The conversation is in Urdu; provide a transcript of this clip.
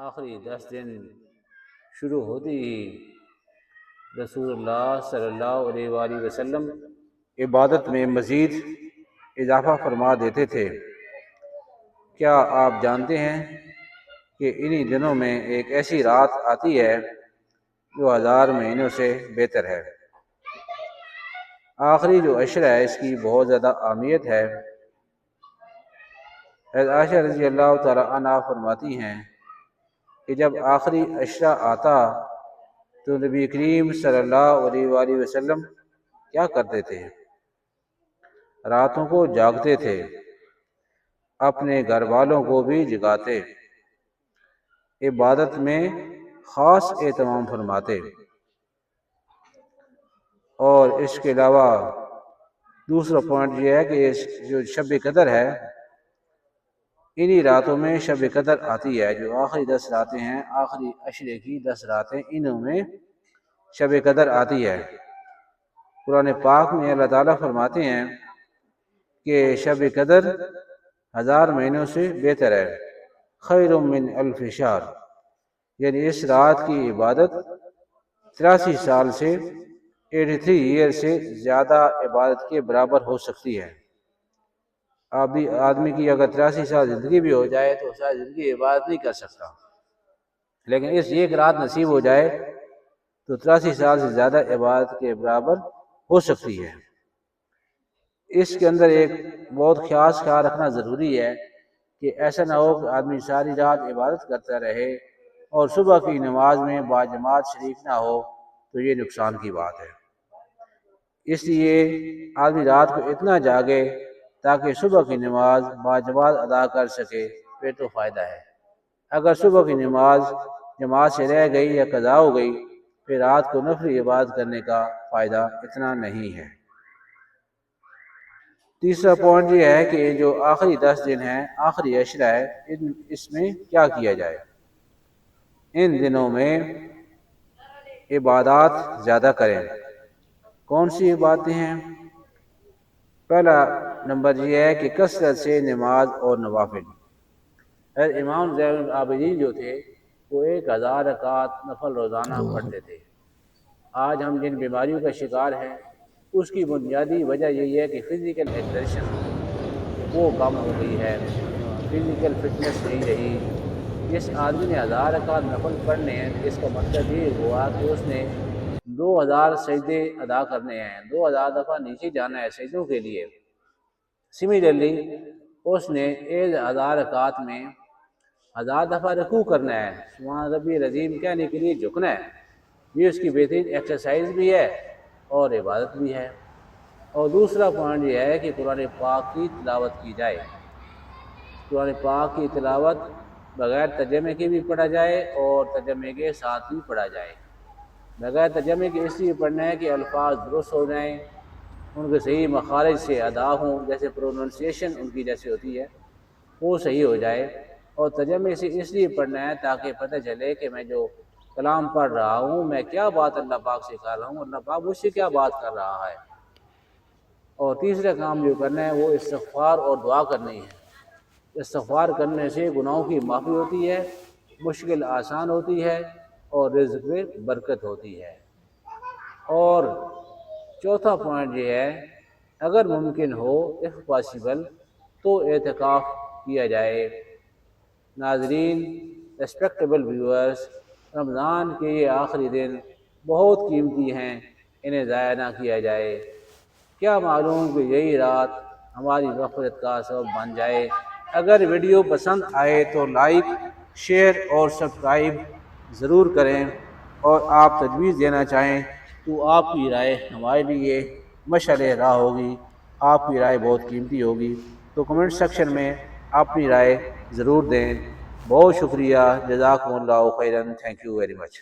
آخری 10 دن شروع ہوتی ہی رسول اللہ صلی اللہ علیہ وآلہ وسلم عبادت میں مزید اضافہ فرما دیتے تھے۔ کیا آپ جانتے ہیں کہ انہی دنوں میں ایک ایسی رات آتی ہے جو 1000 مہینوں سے بہتر ہے۔ آخری جو عشرہ ہے اس کی بہت زیادہ اہمیت ہے۔ عائشہ رضی اللہ تعالی عنہ فرماتی ہیں کہ جب آخری عشرہ آتا تو نبی کریم صلی اللہ علیہ وآلہ وسلم کیا کرتے تھے؟ راتوں کو جاگتے تھے، اپنے گھر والوں کو بھی جگاتے، عبادت میں خاص اہتمام فرماتے، اور اس کے علاوہ دوسرا پوائنٹ یہ ہے کہ جو شب قدر ہے انہی راتوں میں شب قدر آتی ہے۔ جو آخری 10 راتیں ہیں، آخری عشرے کی 10 راتیں، انہوں میں شب قدر آتی ہے۔ قرآن پاک میں اللہ تعالیٰ فرماتے ہیں کہ شب قدر 1000 مہینوں سے بہتر ہے، خیر من الف شہر، یعنی اس رات کی عبادت 83 سال سے 83 ایئر سے زیادہ عبادت کے برابر ہو سکتی ہے۔ آدمی کی اگر 83 سال زندگی بھی ہو جائے تو ساری زندگی عبادت نہیں کر سکتا، لیکن اس ایک رات نصیب ہو جائے تو 83 سال سے زیادہ عبادت کے برابر ہو سکتی ہے۔ اس کے اندر ایک بہت خاص خیال رکھنا ضروری ہے کہ ایسا نہ ہو کہ آدمی ساری رات عبادت کرتا رہے اور صبح کی نماز میں باجماعت شریک نہ ہو، تو یہ نقصان کی بات ہے۔ اس لیے آدمی رات کو اتنا جاگے تاکہ صبح کی نماز باجماعت ادا کر سکے، پھر تو فائدہ ہے۔ اگر صبح کی نماز جماعت سے رہ گئی یا قضا ہو گئی، پھر رات کو نفلی عبادت کرنے کا فائدہ اتنا نہیں ہے۔ تیسرا پوائنٹ یہ ہے کہ جو آخری 10 دن ہیں، آخری عشرہ ہے، اس میں کیا کیا جائے؟ ان دنوں میں عبادات زیادہ کریں۔ کون سی عبادتیں ہیں؟ پہلا نمبر یہ ہے کہ کثرت سے نماز اور نوافل۔ امام زین العابدین جو تھے وہ 1000 رکعت نفل روزانہ پڑھتے تھے۔ آج ہم جن بیماریوں کا شکار ہیں اس کی بنیادی وجہ یہی ہے کہ فزیکل ایگزرشن وہ کم ہو گئی ہے، فزیکل فٹنس نہیں رہی۔ جس آدمی نے 1000 رکعت نفل پڑھنے ہیں، اس کا مطلب یہ ہوا کہ اس نے 2000 سجدے ادا کرنے ہیں، 2000 دفعہ نیچے جانا ہے سجدوں کے لیے۔ سملرلی اس نے 1000 رکعت میں 1000 دفعہ رکوع کرنا ہے، سبحان ربی العظیم کہنے کے لیے جھکنا ہے۔ یہ اس کی بہترین ایکسرسائز بھی ہے اور عبادت بھی ہے۔ اور دوسرا پوائنٹ یہ ہے کہ قرآن پاک کی تلاوت کی جائے۔ قرآن پاک کی تلاوت بغیر ترجمے کے بھی پڑھا جائے اور ترجمے کے ساتھ بھی پڑھا جائے۔ بغیر ترجمے کے اس لیے پڑھنا ہے کہ الفاظ درست ہو جائیں، ان کے صحیح مخارج سے ادا ہوں، جیسے پروننسیشن ان کی جیسے ہوتی ہے وہ صحیح ہو جائے۔ اور ترجمے سے اس لیے پڑھنا ہے تاکہ پتہ چلے کہ میں جو کلام پڑھ رہا ہوں میں کیا بات اللہ پاک سے کر رہا ہوں، اللہ پاک مجھ سے کیا بات کر رہا ہے۔ اور تیسرا کام جو کرنا ہے وہ استغفار اور دعا کرنی ہے۔ استغفار کرنے سے گناہوں کی معافی ہوتی ہے، مشکل آسان ہوتی ہے اور رزق میں برکت ہوتی ہے۔ اور چوتھا پوائنٹ یہ ہے اگر ممکن ہو اف پاسبل تو اعتکاف کیا جائے۔ ناظرین، ریسپیکٹیبل ویورز، رمضان کے یہ آخری دن بہت قیمتی ہیں، انہیں ضائع نہ کیا جائے۔ کیا معلوم کہ یہی رات ہماری مغفرت کا سبب بن جائے۔ اگر ویڈیو پسند آئے تو لائک، شیئر اور سبسکرائب ضرور کریں، اور آپ تجویز دینا چاہیں تو آپ کی رائے ہمارے لیے مشعل راہ ہوگی۔ آپ کی رائے بہت قیمتی ہوگی، تو کمنٹ سیکشن میں اپنی رائے ضرور دیں۔ بہت شکریہ، جزاکم اللہ خیراً، تھینک یو ویری مچ۔